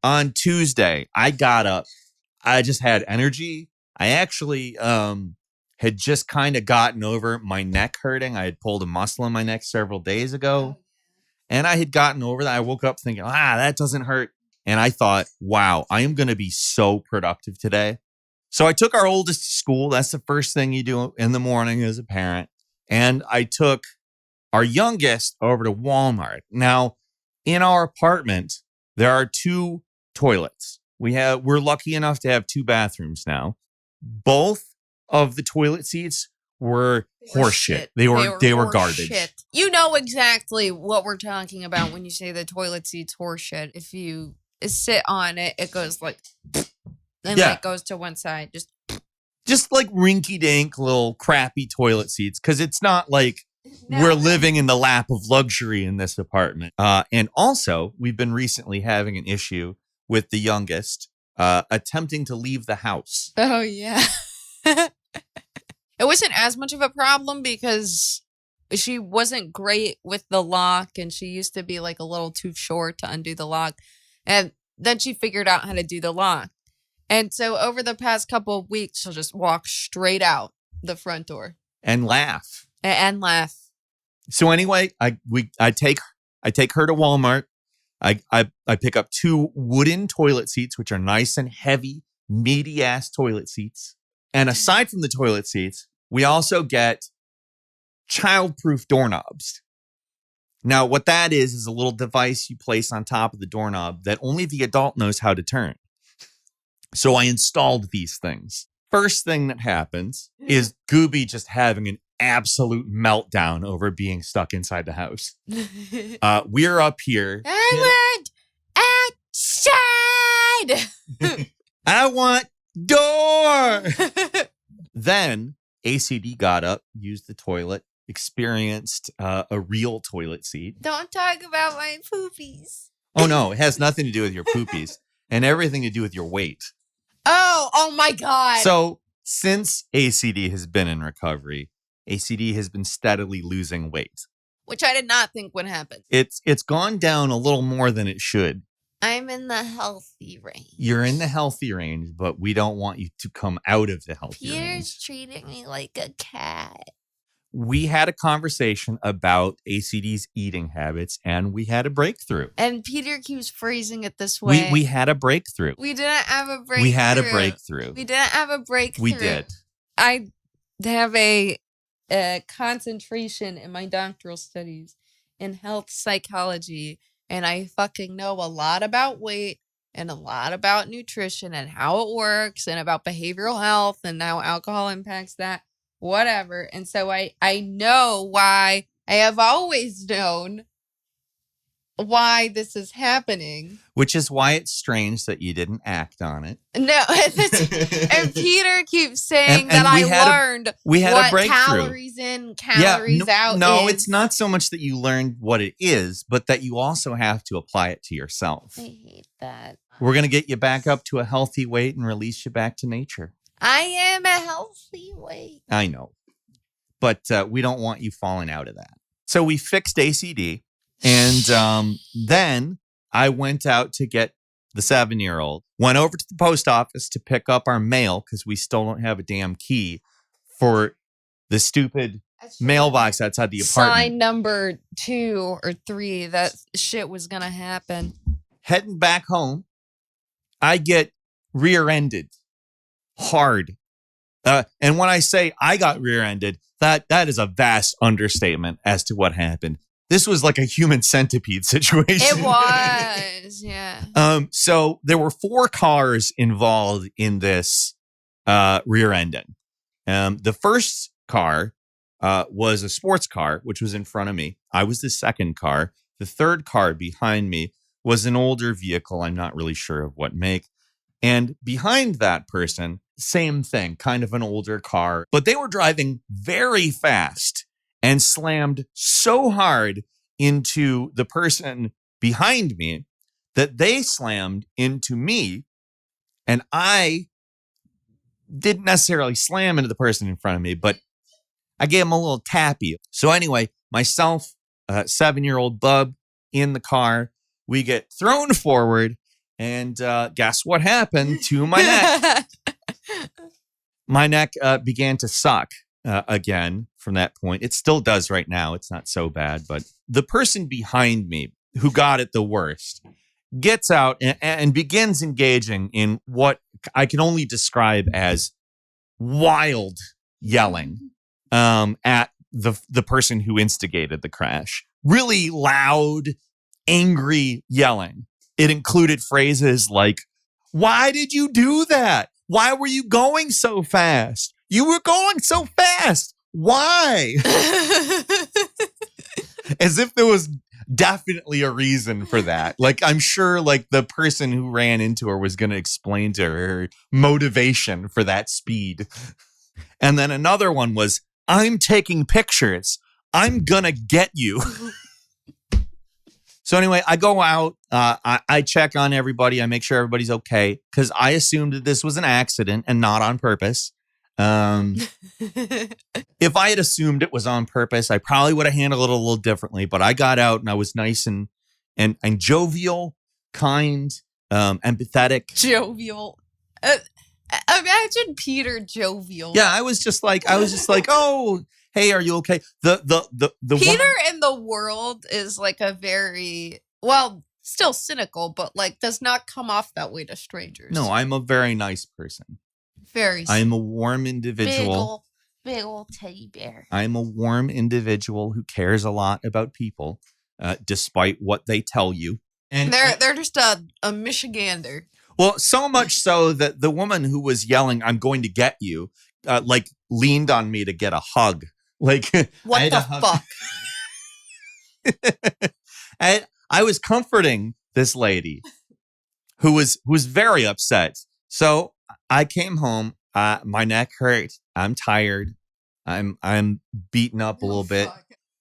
on Tuesday, I got up. I just had energy. I actually had just kind of gotten over my neck hurting. I had pulled a muscle in my neck several days ago. And I had gotten over that. I woke up thinking, that doesn't hurt. And I thought, wow, I am going to be so productive today. So I took our oldest to school. That's the first thing you do in the morning as a parent. And I took our youngest over to Walmart. Now, in our apartment, there are 2 toilets. We're lucky enough to have 2 bathrooms now. Both of the toilet seats were horseshit. They were garbage. Shit. You know exactly what we're talking about when you say the toilet seat's horseshit. If you sit on it, it goes like, and it goes to one side. Just like rinky-dink little crappy toilet seats, because it's not like we're living in the lap of luxury in this apartment. And also, we've been recently having an issue with the youngest attempting to leave the house. Oh, yeah. It wasn't as much of a problem because she wasn't great with the lock, and she used to be like a little too short to undo the lock. And then she figured out how to do the lock. And so over the past couple of weeks, she'll just walk straight out the front door. And laugh. And laugh. So anyway, I take her to Walmart. I pick up 2 wooden toilet seats, which are nice and heavy, meaty ass toilet seats. And aside from the toilet seats, we also get child-proof doorknobs. Now, what that is a little device you place on top of the doorknob that only the adult knows how to turn. So I installed these things. First thing that happens is Gooby just having an absolute meltdown over being stuck inside the house. We're up here. I want outside. I want door. Then ACD got up, used the toilet, experienced a real toilet seat. Don't talk about my poopies. Oh, no, it has nothing to do with your poopies and everything to do with your weight. Oh my God. So since ACD has been in recovery, ACD has been steadily losing weight. Which I did not think would happen. It's gone down a little more than it should. I'm in the healthy range. You're in the healthy range, but we don't want you to come out of the healthy range. Peter's treating me like a cat. We had a conversation about ACD's eating habits, and we had a breakthrough. And Peter keeps phrasing it this way. We had a breakthrough. We didn't have a breakthrough. We had a breakthrough. We didn't have a breakthrough. We did. I have a concentration in my doctoral studies in health psychology, and I fucking know a lot about weight and a lot about nutrition and how it works and about behavioral health and how alcohol impacts that, whatever. And so I know why, I have always known why this is happening. Which is why it's strange that you didn't act on it. No, and Peter keeps saying that I learned what calories in, calories out No, is. it's not so much that you learned what it is, but that you also have to apply it to yourself. I hate that. We're going to get you back up to a healthy weight and release you back to nature. I am a healthy weight. I know. But we don't want you falling out of that. So we fixed ACD. And then I went out to get the 7-year-old, went over to the post office to pick up our mail because we still don't have a damn key for the stupid mailbox outside the apartment. Sign number 2 or 3, that shit was going to happen. Heading back home, I get rear-ended hard. And when I say I got rear-ended, that is a vast understatement as to what happened. This was like a human centipede situation. It was, yeah. So there were 4 cars involved in this rear ending. The first car was a sports car, which was in front of me. I was the second car. The third car behind me was an older vehicle. I'm not really sure of what make. And behind that person, same thing, kind of an older car. But they were driving very fast and slammed so hard into the person behind me that they slammed into me. And I didn't necessarily slam into the person in front of me, but I gave him a little tappy. So anyway, myself, 7-year-old bub in the car, we get thrown forward And guess what happened to my neck? My neck began to suck again from that point. It still does right now. It's not so bad. But the person behind me who got it the worst gets out and begins engaging in what I can only describe as wild yelling at the person who instigated the crash. Really loud, angry yelling. It included phrases like, "Why did you do that? Why were you going so fast? You were going so fast. Why?" As if there was definitely a reason for that. Like, I'm sure like the person who ran into her was going to explain to her motivation for that speed. And then another one was, "I'm taking pictures. I'm going to get you." So anyway, I go out, I check on everybody. I make sure everybody's okay because I assumed that this was an accident and not on purpose. If I had assumed it was on purpose, I probably would have handled it a little differently. But I got out and I was nice and jovial, kind, empathetic. Jovial. Imagine Peter jovial. Yeah, I was just like, "Oh, hey, are you okay?" The Peter woman, in the world is like a very, well, still cynical, but like does not come off that way to strangers. No, I'm a very nice person. Very I'm a warm individual. Big old teddy bear. I'm a warm individual who cares a lot about people, despite what they tell you. And they're just a Michigander. Well, so much so that the woman who was yelling, "I'm going to get you," like leaned on me to get a hug. Like, what the fuck? I was comforting this lady who was very upset. So I came home. My neck hurt. I'm tired. I'm beaten up a little bit.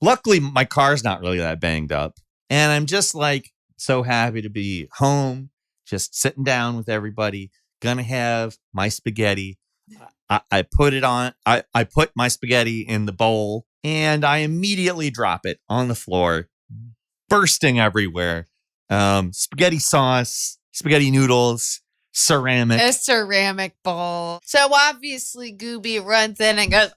Luckily, my car's not really that banged up, and I'm just like so happy to be home, just sitting down with everybody. Gonna have my spaghetti. I put it on. I put my spaghetti in the bowl, and I immediately drop it on the floor, bursting everywhere. Spaghetti sauce, spaghetti noodles, ceramic. A ceramic bowl. So obviously Gooby runs in and goes,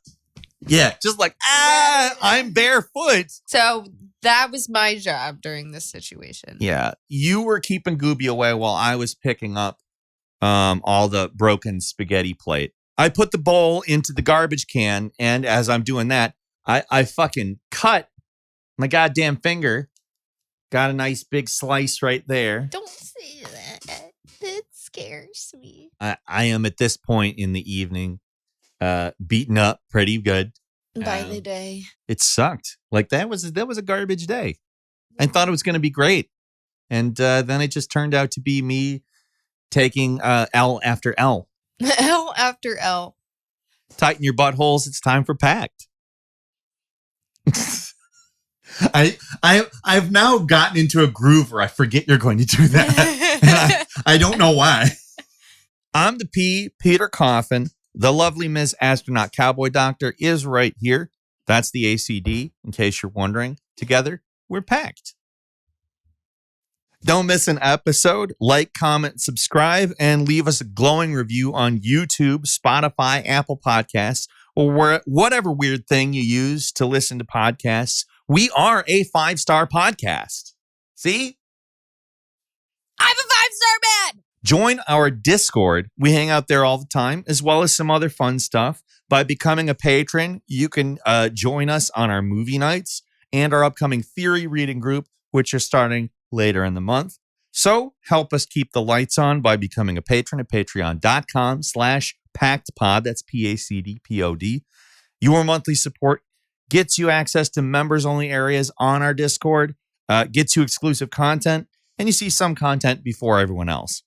yeah, just like, I'm barefoot. So that was my job during this situation. Yeah, you were keeping Gooby away while I was picking up all the broken spaghetti plate. I put the bowl into the garbage can, and as I'm doing that, I fucking cut my goddamn finger. Got a nice big slice right there. Don't say that. That scares me. I am at this point in the evening, beaten up pretty good. By the day. It sucked. Like that was a garbage day. I thought it was going to be great. And then it just turned out to be me taking L after L. L after L. Tighten your buttholes. It's time for Pact. I've now gotten into a groove where I forget you're going to do that. And I don't know why. I'm the P, Peter Coffin. The lovely Ms. Astronaut Cowboy Doctor is right here. That's the ACD, in case you're wondering. Together, we're packed. Don't miss an episode. Like, comment, subscribe, and leave us a glowing review on YouTube, Spotify, Apple Podcasts, or whatever weird thing you use to listen to podcasts. We are a 5-star podcast. See? I'm a 5-star man! Join our Discord. We hang out there all the time, as well as some other fun stuff. By becoming a patron, you can join us on our movie nights and our upcoming theory reading group, which are starting later in the month. So help us keep the lights on by becoming a patron at patreon.com/pactpod. That's PACDPOD. Your monthly support gets you access to members-only areas on our Discord, gets you exclusive content, and you see some content before everyone else.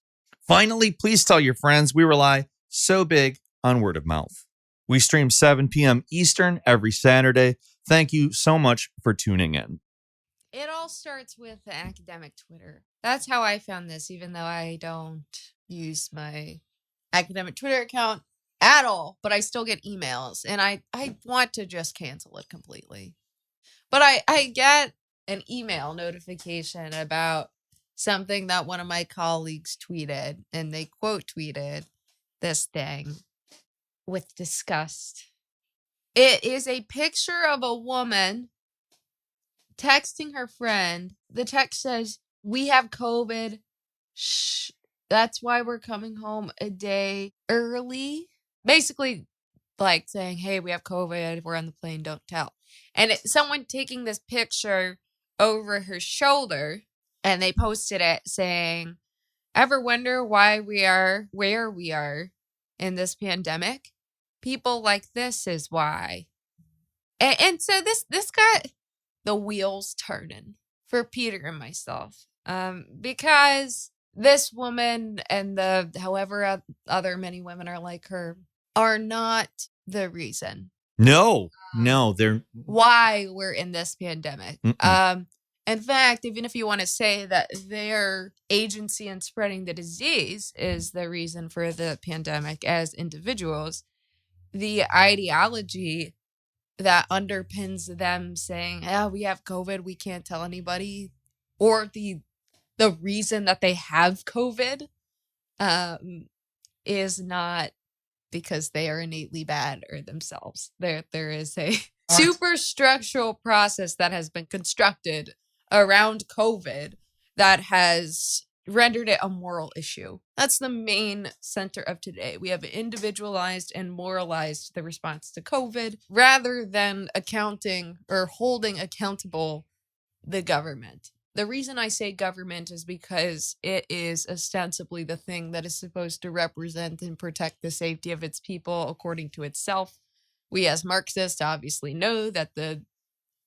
Finally, please tell your friends. We rely so big on word of mouth. We stream 7 p.m. Eastern every Saturday. Thank you so much for tuning in. It all starts with the academic Twitter. That's how I found this, even though I don't use my academic Twitter account at all, but I still get emails, and I want to just cancel it completely. But I get an email notification about something that one of my colleagues tweeted, and they quote tweeted this thing with disgust. It is a picture of a woman texting her friend. The text says, "We have COVID. Shh. That's why we're coming home a day early." Basically, like saying, "Hey, we have COVID. We're on the plane. Don't tell." And someone taking this picture over her shoulder, and they posted it saying, "Ever wonder why we are where we are in this pandemic? People like this is why." And so this got the wheels turning for Peter and myself, because this woman and the however other many women are like her are not the reason No, they're why we're in this pandemic. Mm-mm. In fact, even if you want to say that their agency in spreading the disease is the reason for the pandemic as individuals, the ideology that underpins them saying, "Oh, we have COVID, we can't tell anybody," or the reason that they have COVID, is not because they are innately bad or themselves. There is a superstructural process that has been constructed around COVID that has rendered it a moral issue. That's the main center of today. We have individualized and moralized the response to COVID rather than accounting or holding accountable the government. The reason I say government is because it is ostensibly the thing that is supposed to represent and protect the safety of its people according to itself. We as Marxists obviously know that the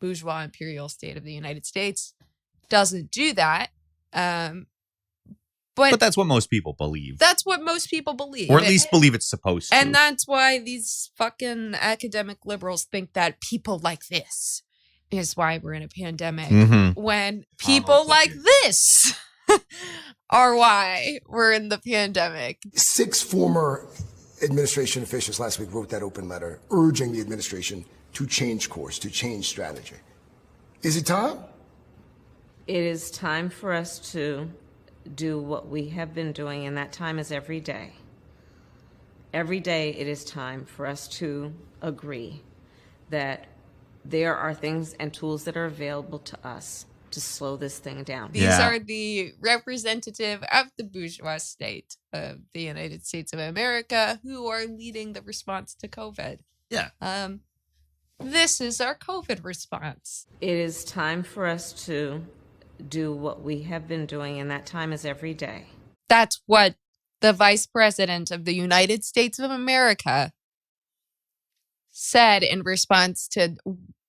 bourgeois imperial state of the United States doesn't do that. But that's what most people believe. That's what most people believe. Or at least believe it's supposed to. And that's why these fucking academic liberals think that people like this is why we're in a pandemic. Mm-hmm. When people like this are why we're in the pandemic. 6 former administration officials last week wrote that open letter urging the administration to change course, to change strategy. Is it time? It is time for us to do what we have been doing, and that time is every day. Every day it is time for us to agree that there are things and tools that are available to us to slow this thing down. These are the representative of the bourgeois state of the United States of America who are leading the response to COVID. Yeah. This is our COVID response. It is time for us to do what we have been doing, and that time is every day. That's what the Vice President of the United States of America said in response to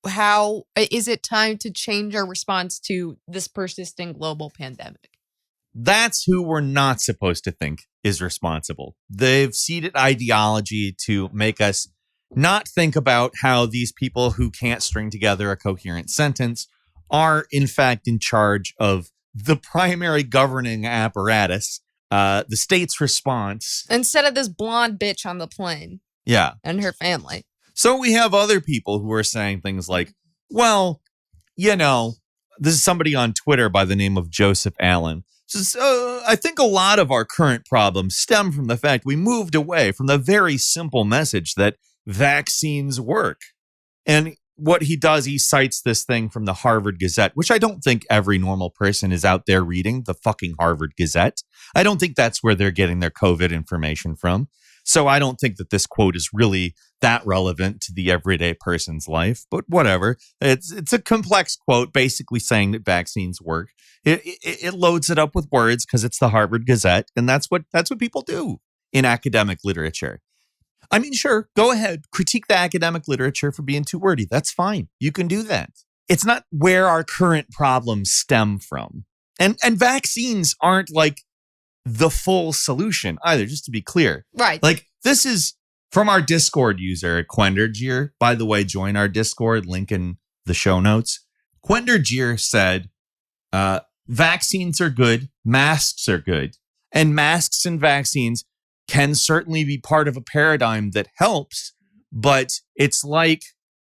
how is it time to change our response to this persisting global pandemic. That's who we're not supposed to think is responsible. They've seeded ideology to make us not think about how these people who can't string together a coherent sentence are in fact in charge of the primary governing apparatus, the state's response. Instead of this blonde bitch on the plane. Yeah. And her family. So we have other people who are saying things like, well, you know, this is somebody on Twitter by the name of Joseph Allen. Says, I think a lot of our current problems stem from the fact we moved away from the very simple message that vaccines work. And what he does, he cites this thing from the Harvard Gazette, which I don't think every normal person is out there reading, the fucking Harvard Gazette. I don't think that's where they're getting their COVID information from. So I don't think that this quote is really that relevant to the everyday person's life, but whatever. It's a complex quote basically saying that vaccines work. It loads it up with words because it's the Harvard Gazette, and that's what people do in academic literature. I mean, sure, go ahead, critique the academic literature for being too wordy. That's fine. You can do that. It's not where our current problems stem from. And vaccines aren't like the full solution either, just to be clear. Right. Like, this is from our Discord user, Quendergear. By the way, join our Discord, link in the show notes. Quendergear said, vaccines are good, masks are good. And masks and vaccines can certainly be part of a paradigm that helps, but it's like,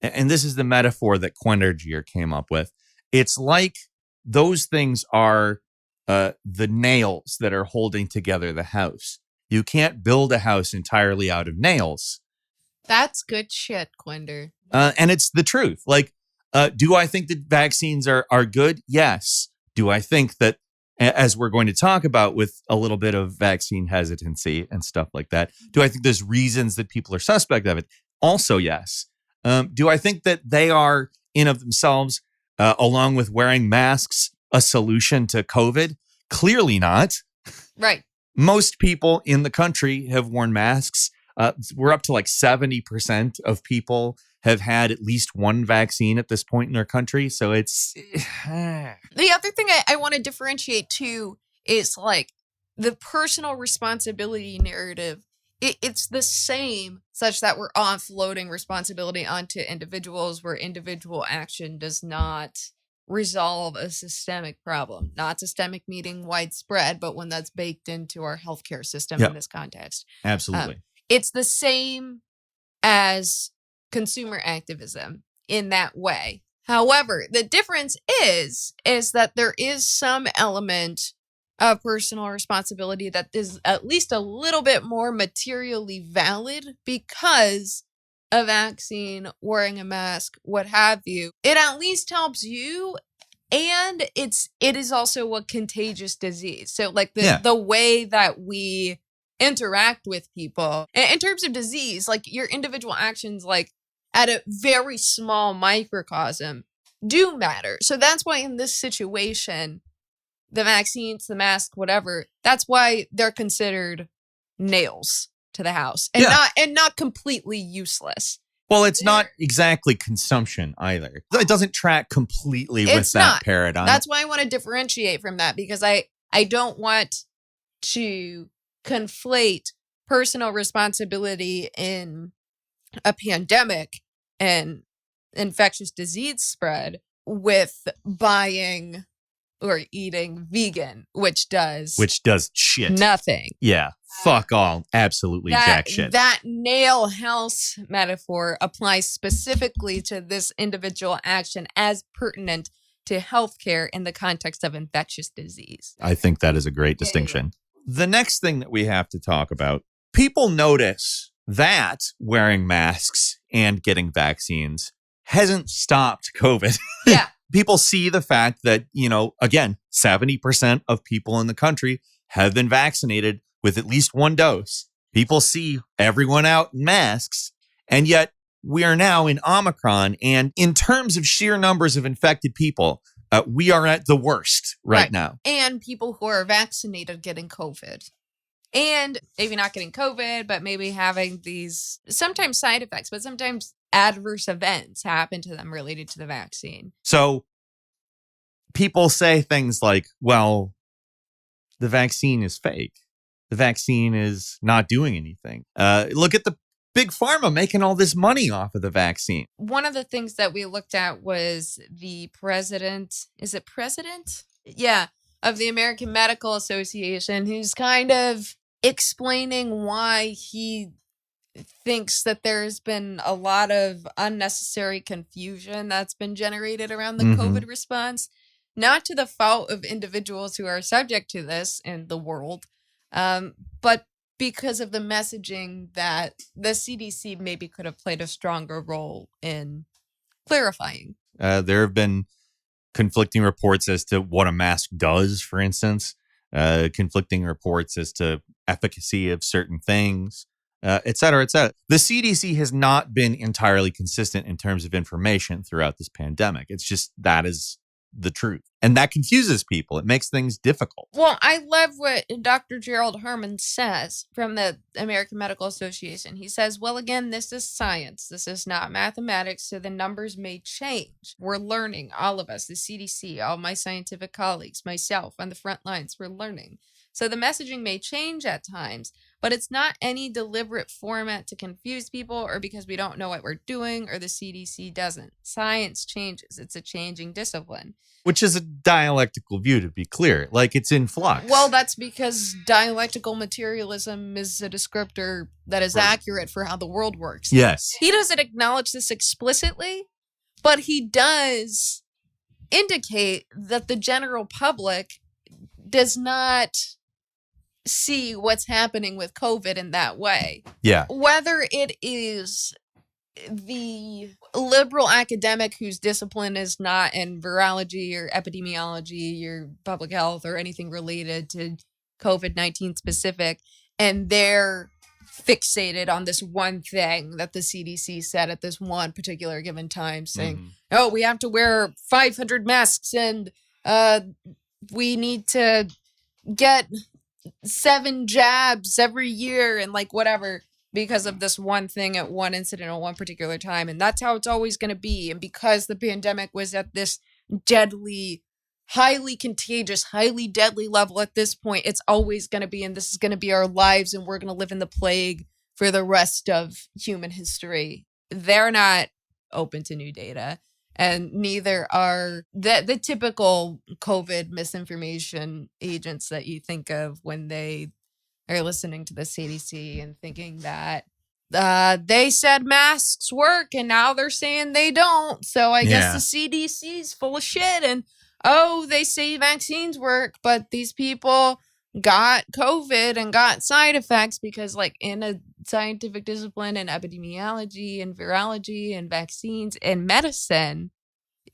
and this is the metaphor that Quendergear came up with, it's like those things are the nails that are holding together the house. You can't build a house entirely out of nails. That's good shit, Quinder. And it's the truth. Like, do I think that vaccines are good? Yes. Do I think that, as we're going to talk about with a little bit of vaccine hesitancy and stuff like that, do I think there's reasons that people are suspect of it? Also, yes. Do I think that they are, in of themselves, along with wearing masks, a solution to COVID? Clearly not. Right. Most people in the country have worn masks. We're up to like 70% of people have had at least one vaccine at this point in their country. So it's... The other thing I want to differentiate too is like the personal responsibility narrative. It's the same such that we're offloading responsibility onto individuals where individual action does not resolve a systemic problem. Not systemic meaning widespread, but one that's baked into our healthcare system in this context. Absolutely. It's the same as consumer activism in that way. However, the difference is that there is some element of personal responsibility that is at least a little bit more materially valid because a vaccine, wearing a mask, what have you. It at least helps you, and it is also a contagious disease. So like the way that we interact with people in terms of disease, like your individual actions, like at a very small microcosm, do matter. So that's why in this situation, the vaccines, the mask, whatever, that's why they're considered nails to the house and not completely useless. Well, it's not exactly consumption either. It doesn't track completely with that paradigm. That's why I want to differentiate from that, because I don't want to conflate personal responsibility in a pandemic and infectious disease spread with buying or eating vegan, which does shit. Nothing. Yeah. Fuck all. Absolutely jack shit. That nail house metaphor applies specifically to this individual action as pertinent to healthcare in the context of infectious disease. I think that is a great distinction. The next thing that we have to talk about, people notice that wearing masks and getting vaccines hasn't stopped COVID. Yeah. People see the fact that, again, 70% of people in the country have been vaccinated with at least one dose. People see everyone out in masks, and yet we are now in Omicron. And in terms of sheer numbers of infected people, we are at the worst right now. And people who are vaccinated getting COVID. And maybe not getting COVID, but maybe having these sometimes side effects, but sometimes adverse events happen to them related to the vaccine. So people say things like, well, the vaccine is fake. The vaccine is not doing anything. Look at the big pharma making all this money off of the vaccine. One of the things that we looked at was the president. Is it president? Yeah. Of the American Medical Association, who's kind of explaining why he thinks that there's been a lot of unnecessary confusion that's been generated around the COVID response, not to the fault of individuals who are subject to this in the world, but because of the messaging that the CDC maybe could have played a stronger role in clarifying. There have been conflicting reports as to what a mask does, for instance, conflicting reports as to efficacy of certain things, et cetera, et cetera. The CDC has not been entirely consistent in terms of information throughout this pandemic. It's just that is the truth. And that confuses people. It makes things difficult. Well, I love what Dr. Gerald Herman says from the American Medical Association. He says, well, again, this is science. This is not mathematics, so the numbers may change. We're learning, all of us, the CDC, all my scientific colleagues, myself on the front lines, we're learning. So the messaging may change at times, but it's not any deliberate format to confuse people or because we don't know what we're doing or the CDC doesn't. Science changes. It's a changing discipline. Which is a dialectical view, to be clear. Like, it's in flux. Well, that's because dialectical materialism is a descriptor that is accurate for how the world works. Yes. He doesn't acknowledge this explicitly, but he does indicate that the general public does not see what's happening with COVID in that way. Yeah. Whether it is the liberal academic whose discipline is not in virology or epidemiology or public health or anything related to COVID-19 specific, and they're fixated on this one thing that the CDC said at this one particular given time, saying, oh, we have to wear 500 masks and we need to get 7 jabs every year and like whatever, because of this one thing at one incident at one particular time. And that's how it's always going to be. And because the pandemic was at this deadly, highly contagious, highly deadly level at this point, it's always going to be, and this is going to be our lives, and we're going to live in the plague for the rest of human history. They're not open to new data. And neither are the typical COVID misinformation agents that you think of when they are listening to the CDC and thinking that they said masks work and now they're saying they don't. So I guess the CDC is full of shit. And oh, they say vaccines work, but these people got COVID and got side effects because, like, in a scientific discipline and epidemiology and virology and vaccines and medicine,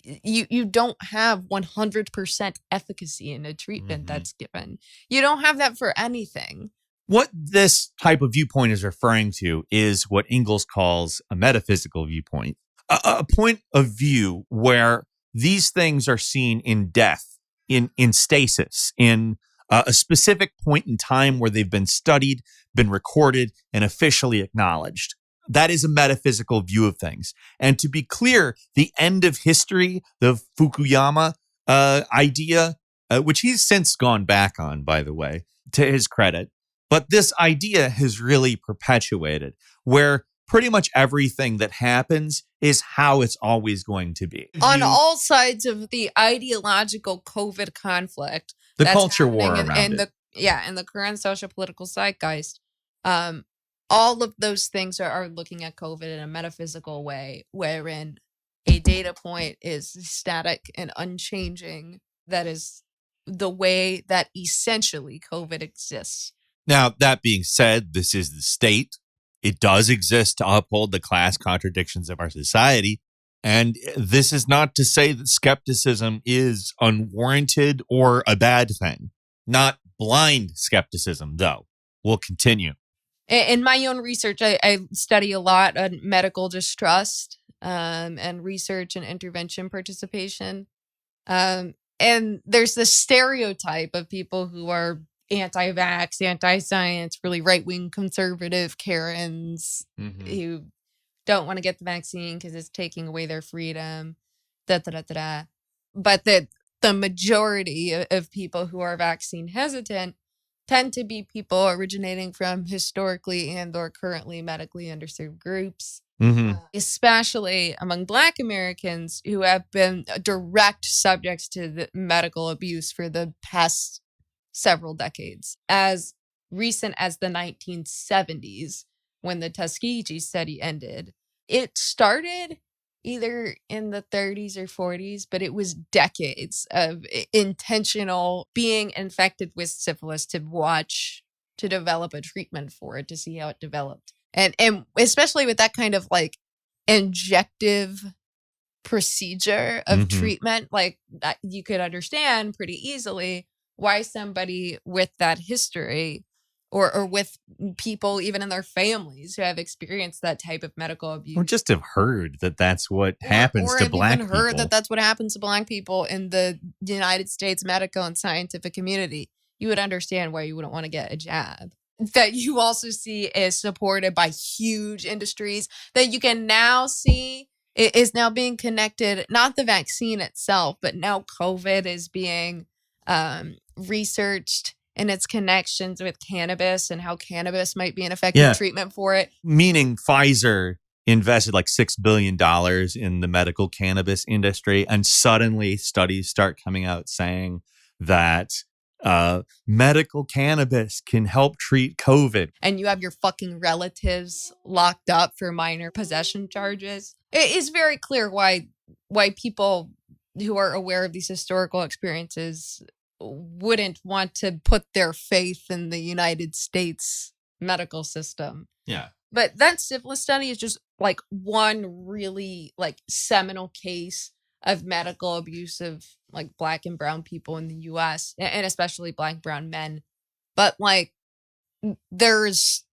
you don't have 100% efficacy in a treatment that's given. You don't have that for anything. What this type of viewpoint is referring to is what Ingalls calls a metaphysical viewpoint, a point of view where these things are seen in death, in stasis, in a specific point in time where they've been studied, been recorded, and officially acknowledged. That is a metaphysical view of things. And to be clear, the end of history, the Fukuyama idea, which he's since gone back on, by the way, to his credit, but this idea has really perpetuated where pretty much everything that happens is how it's always going to be. On all sides of the ideological COVID conflict. The culture war around it. And the current social political zeitgeist. All of those things are looking at COVID in a metaphysical way, wherein a data point is static and unchanging. That is the way that essentially COVID exists. Now, that being said, this is the state. It does exist to uphold the class contradictions of our society. And this is not to say that skepticism is unwarranted or a bad thing. Not blind skepticism, though. We'll continue. In my own research, I study a lot on medical distrust and research and intervention participation. And there's this stereotype of people who are anti-vax, anti-science, really right-wing conservative Karens who don't want to get the vaccine because it's taking away their freedom. But the majority of people who are vaccine hesitant tend to be people originating from historically and or currently medically underserved groups, especially among Black Americans who have been direct subjects to the medical abuse for the past several decades, as recent as the 1970s when the Tuskegee study ended. It started either in the 30s or 40s, but it was decades of intentional being infected with syphilis to develop a treatment for it, to see how it developed. And especially with that kind of like injective procedure of treatment, like that, you could understand pretty easily why somebody with that history or with people even in their families who have experienced that type of medical abuse, or just have heard that that's what happens to Black people. Or heard that that's what happens to Black people in the United States medical and scientific community, you would understand why you wouldn't want to get a jab. That you also see is supported by huge industries that you can now see is now being connected, not the vaccine itself, but now COVID is being researched and its connections with cannabis and how cannabis might be an effective treatment for it. Meaning Pfizer invested like $6 billion in the medical cannabis industry, and suddenly studies start coming out saying that medical cannabis can help treat COVID. And you have your fucking relatives locked up for minor possession charges. It is very clear why people who are aware of these historical experiences wouldn't want to put their faith in the United States medical system. Yeah. But that syphilis study is just like one really like seminal case of medical abuse of like Black and brown people in the US, and especially Black brown men. But like there's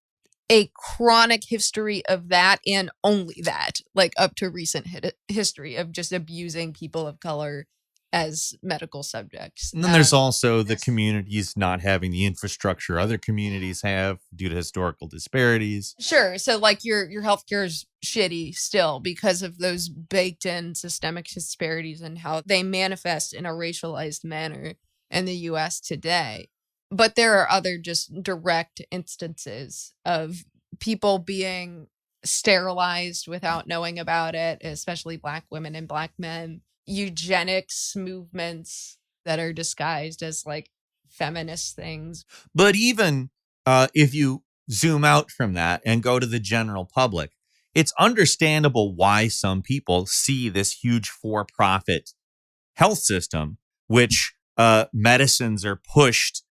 a chronic history of that, and only that, like up to recent history of just abusing people of color as medical subjects. And then there's also the communities not having the infrastructure other communities have due to historical disparities. Sure. So like your healthcare is shitty still because of those baked in systemic disparities and how they manifest in a racialized manner in the US today. But there are other just direct instances of people being sterilized without knowing about it, especially Black women and Black men. Eugenics movements that are disguised as like feminist things. But even if you zoom out from that and go to the general public, it's understandable why some people see this huge for-profit health system, which medicines are pushed,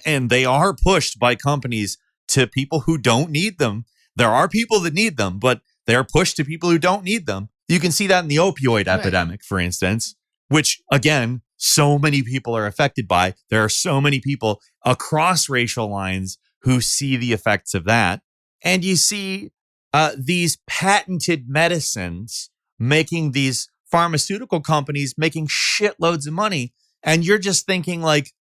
and they are pushed by companies to people who don't need them. There are people that need them, but they're pushed to people who don't need them. You can see that in the opioid epidemic, for instance, which, again, so many people are affected by. There are so many people across racial lines who see the effects of that. And you see these patented medicines making these pharmaceutical companies making shitloads of money. And you're just thinking like,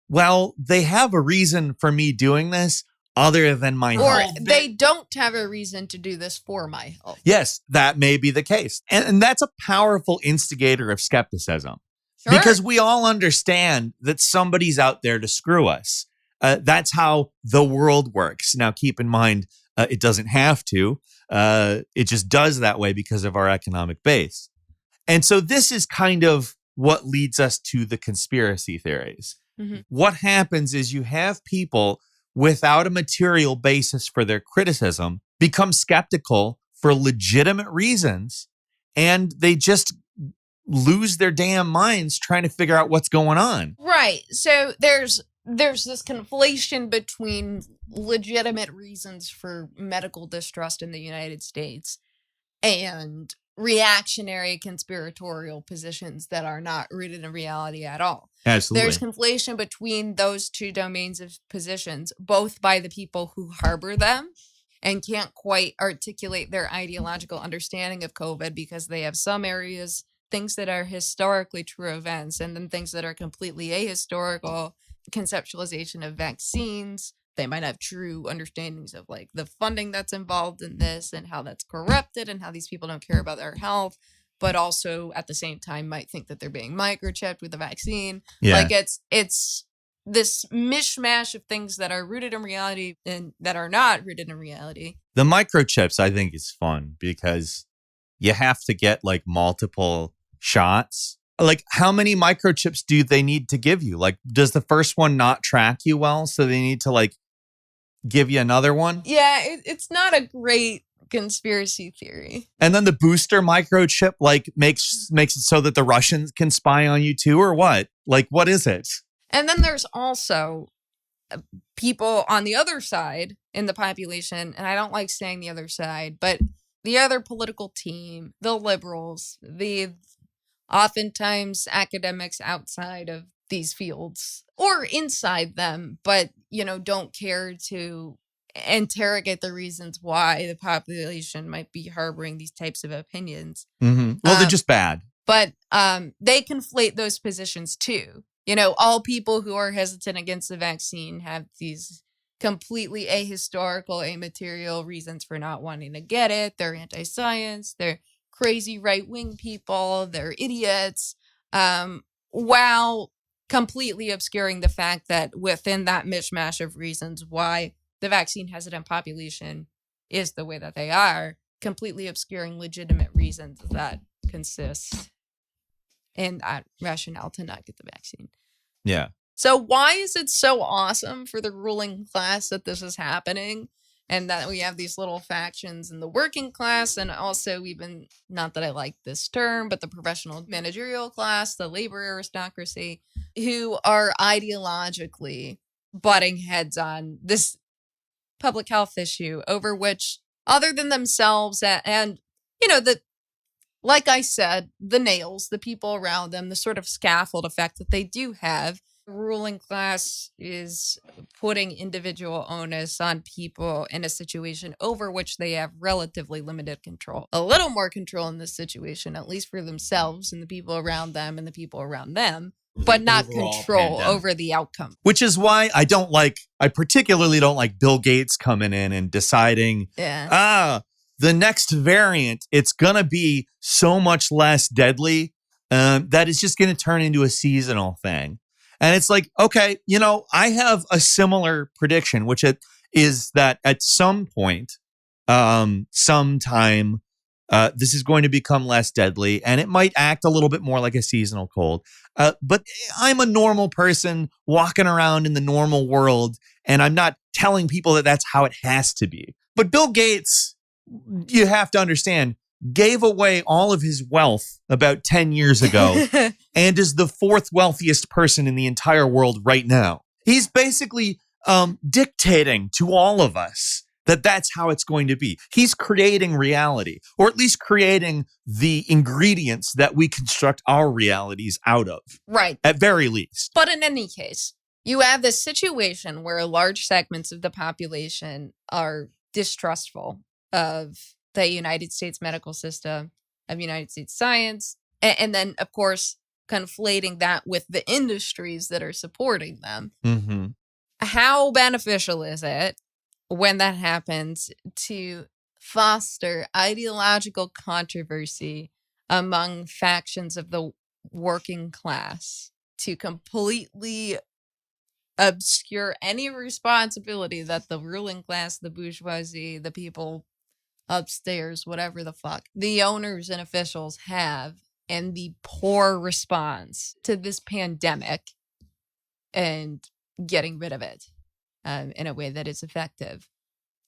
well, they have a reason for me doing this other than my health. Or they don't have a reason to do this for my health. Yes, that may be the case. And that's a powerful instigator of skepticism. Sure. Because we all understand that somebody's out there to screw us. That's how the world works. Now, keep in mind, it doesn't have to. It just does that way because of our economic base. And so this is kind of what leads us to the conspiracy theories. Mm-hmm. What happens is you have people without a material basis for their criticism become skeptical for legitimate reasons, and they just lose their damn minds trying to figure out what's going on. Right. So there's this conflation between legitimate reasons for medical distrust in the United States and reactionary conspiratorial positions that are not rooted in reality at all. Absolutely. There's conflation between those two domains of positions, both by the people who harbor them and can't quite articulate their ideological understanding of COVID because they have some areas, things that are historically true events, and then things that are completely ahistorical conceptualization of vaccines. They might have true understandings of like the funding that's involved in this and how that's corrupted and how these people don't care about their health, but also at the same time might think that they're being microchipped with the vaccine. Yeah. Like it's this mishmash of things that are rooted in reality and that are not rooted in reality. The microchips, I think, is fun because you have to get like multiple shots. Like, how many microchips do they need to give you? Like, does the first one not track you well? So they need to like give you another one? Yeah, it's not a great conspiracy theory. And then the booster microchip like makes it so that the Russians can spy on you too, or what? Like, what is it? And then there's also people on the other side in the population, and I don't like saying the other side, but the other political team, the liberals, the oftentimes academics outside of these fields or inside them, but, you know, don't care to interrogate the reasons why the population might be harboring these types of opinions. Mm-hmm. Well, they're just bad. But they conflate those positions too. You know, all people who are hesitant against the vaccine have these completely ahistorical, immaterial reasons for not wanting to get it. They're anti-science. They're crazy right-wing people. They're idiots. While completely obscuring the fact that within that mishmash of reasons why the vaccine hesitant population is the way that they are, completely obscuring legitimate reasons that consist in that rationale to not get the vaccine. Yeah. So why is it so awesome for the ruling class that this is happening? And that we have these little factions in the working class, and also even, not that I like this term, but the professional managerial class, the labor aristocracy, who are ideologically butting heads on this public health issue over which, other than themselves and the, like I said, the nails, the people around them, the sort of scaffold effect that they do have, the ruling class is putting individual onus on people in a situation over which they have relatively limited control. A little more control in this situation, at least for themselves and the people around them and the people around them, but not Overall control pandemic. over the outcome. Which is why I particularly don't like Bill Gates coming in and deciding, the next variant, it's going to be so much less deadly that it's just going to turn into a seasonal thing. And it's like, okay, I have a similar prediction, which is that at some point, sometime, this is going to become less deadly, and it might act a little bit more like a seasonal cold. But I'm a normal person walking around in the normal world, and I'm not telling people that that's how it has to be. But Bill Gates, you have to understand, gave away all of his wealth about 10 years ago and is the fourth wealthiest person in the entire world right now. He's basically dictating to all of us that that's how it's going to be. He's creating reality, or at least creating the ingredients that we construct our realities out of. Right. At very least. But in any case, you have this situation where large segments of the population are distrustful of the United States medical system, of United States science, and then, of course, conflating that with the industries that are supporting them. Mm-hmm. How beneficial is it when that happens to foster ideological controversy among factions of the working class, to completely obscure any responsibility that the ruling class, the bourgeoisie, the people upstairs, whatever the fuck, the owners and officials have, and the poor response to this pandemic and getting rid of it in a way that is effective?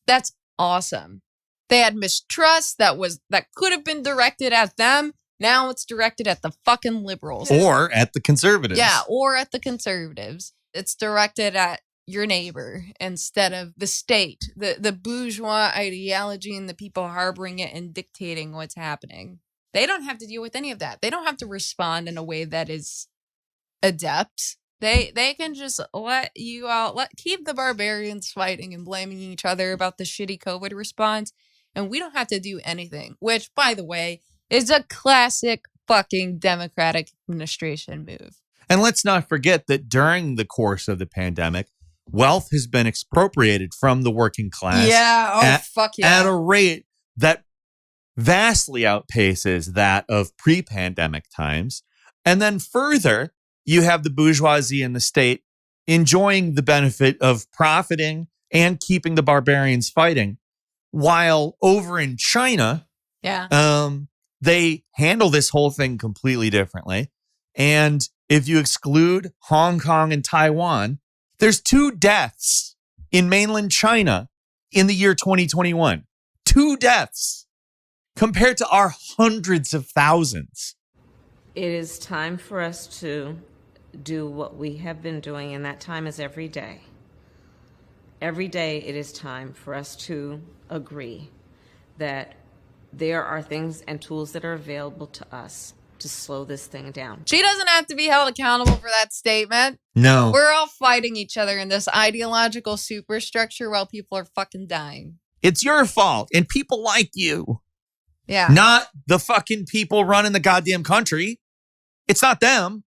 That's awesome. They had mistrust that could have been directed at them. Now it's directed at the fucking liberals. Or at the conservatives. Yeah, or at the conservatives. It's directed at your neighbor instead of the state, the bourgeois ideology and the people harboring it and dictating what's happening. They don't have to deal with any of that. They don't have to respond in a way that is adept. They can just let you all keep the barbarians fighting and blaming each other about the shitty COVID response, and we don't have to do anything, which, by the way, is a classic fucking Democratic administration move. And let's not forget that during the course of the pandemic, wealth has been expropriated from the working class. Yeah, fuck yeah. At a rate that vastly outpaces that of pre-pandemic times. And then further, you have the bourgeoisie and the state enjoying the benefit of profiting and keeping the barbarians fighting. While over in China, they handle this whole thing completely differently. And if you exclude Hong Kong and Taiwan, there's 2 deaths in mainland China in the year 2021. 2 deaths compared to our hundreds of thousands. It is time for us to do what we have been doing, and that time is every day. Every day it is time for us to agree that there are things and tools that are available to us to slow this thing down. She doesn't have to be held accountable for that statement. No. We're all fighting each other in this ideological superstructure while people are fucking dying. It's your fault and people like you. Yeah. Not the fucking people running the goddamn country. It's not them.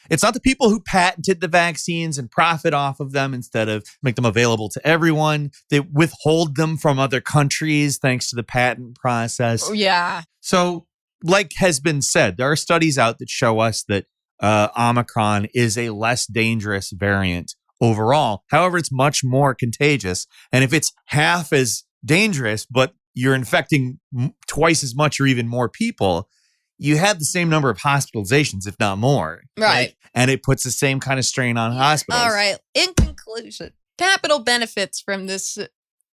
It's not the people who patented the vaccines and profit off of them instead of make them available to everyone. They withhold them from other countries thanks to the patent process. Oh, yeah. So, like has been said, there are studies out that show us that Omicron is a less dangerous variant overall. However, it's much more contagious. And if it's half as dangerous, but you're infecting twice as much or even more people, you have the same number of hospitalizations, if not more. Right. And it puts the same kind of strain on hospitals. All right. In conclusion, capital benefits from this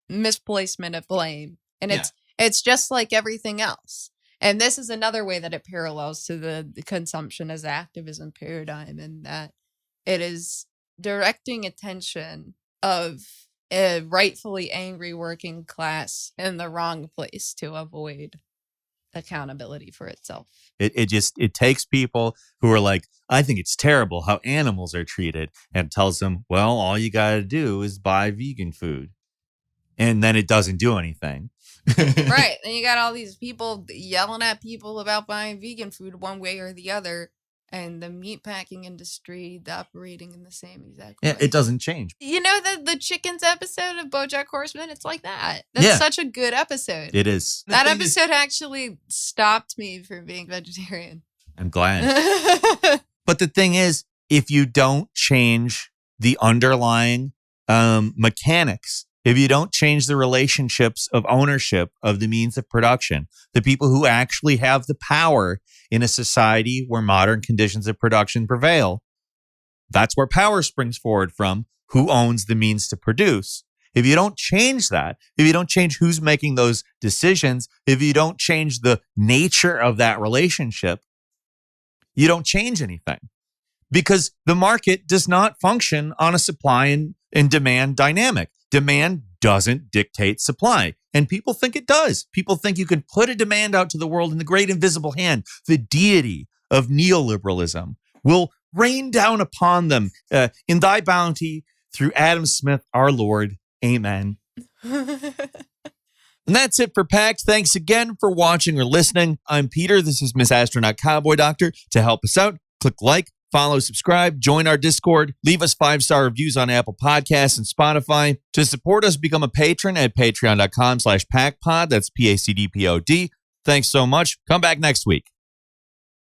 misplacement of blame. And it's just like everything else. And this is another way that it parallels to the consumption as activism paradigm, in that it is directing attention of a rightfully angry working class in the wrong place to avoid accountability for itself. It takes people who are like, I think it's terrible how animals are treated, and tells them, well, all you got to do is buy vegan food. And then it doesn't do anything. Right. And you got all these people yelling at people about buying vegan food one way or the other. And the meatpacking industry operating in the same exact way. Yeah, it doesn't change. You know the chickens episode of BoJack Horseman? It's like that. That's such a good episode. It is. That episode actually stopped me from being vegetarian. I'm glad. But the thing is, if you don't change the underlying mechanics, if you don't change the relationships of ownership of the means of production, the people who actually have the power in a society where modern conditions of production prevail, that's where power springs forward from. Who owns the means to produce? If you don't change that, if you don't change who's making those decisions, if you don't change the nature of that relationship, you don't change anything. Because the market does not function on a supply and demand dynamic. Demand doesn't dictate supply. And people think it does. People think you can put a demand out to the world, and the great invisible hand, the deity of neoliberalism, will rain down upon them in thy bounty through Adam Smith, our Lord. Amen. And that's it for Pact. Thanks again for watching or listening. I'm Peter. This is Miss Astronaut Cowboy Doctor. To help us out, click like, follow, subscribe, join our Discord, leave us 5-star reviews on Apple Podcasts and Spotify. To support us, become a patron at patreon.com/PactPod. That's PACDPOD. Thanks so much. Come back next week.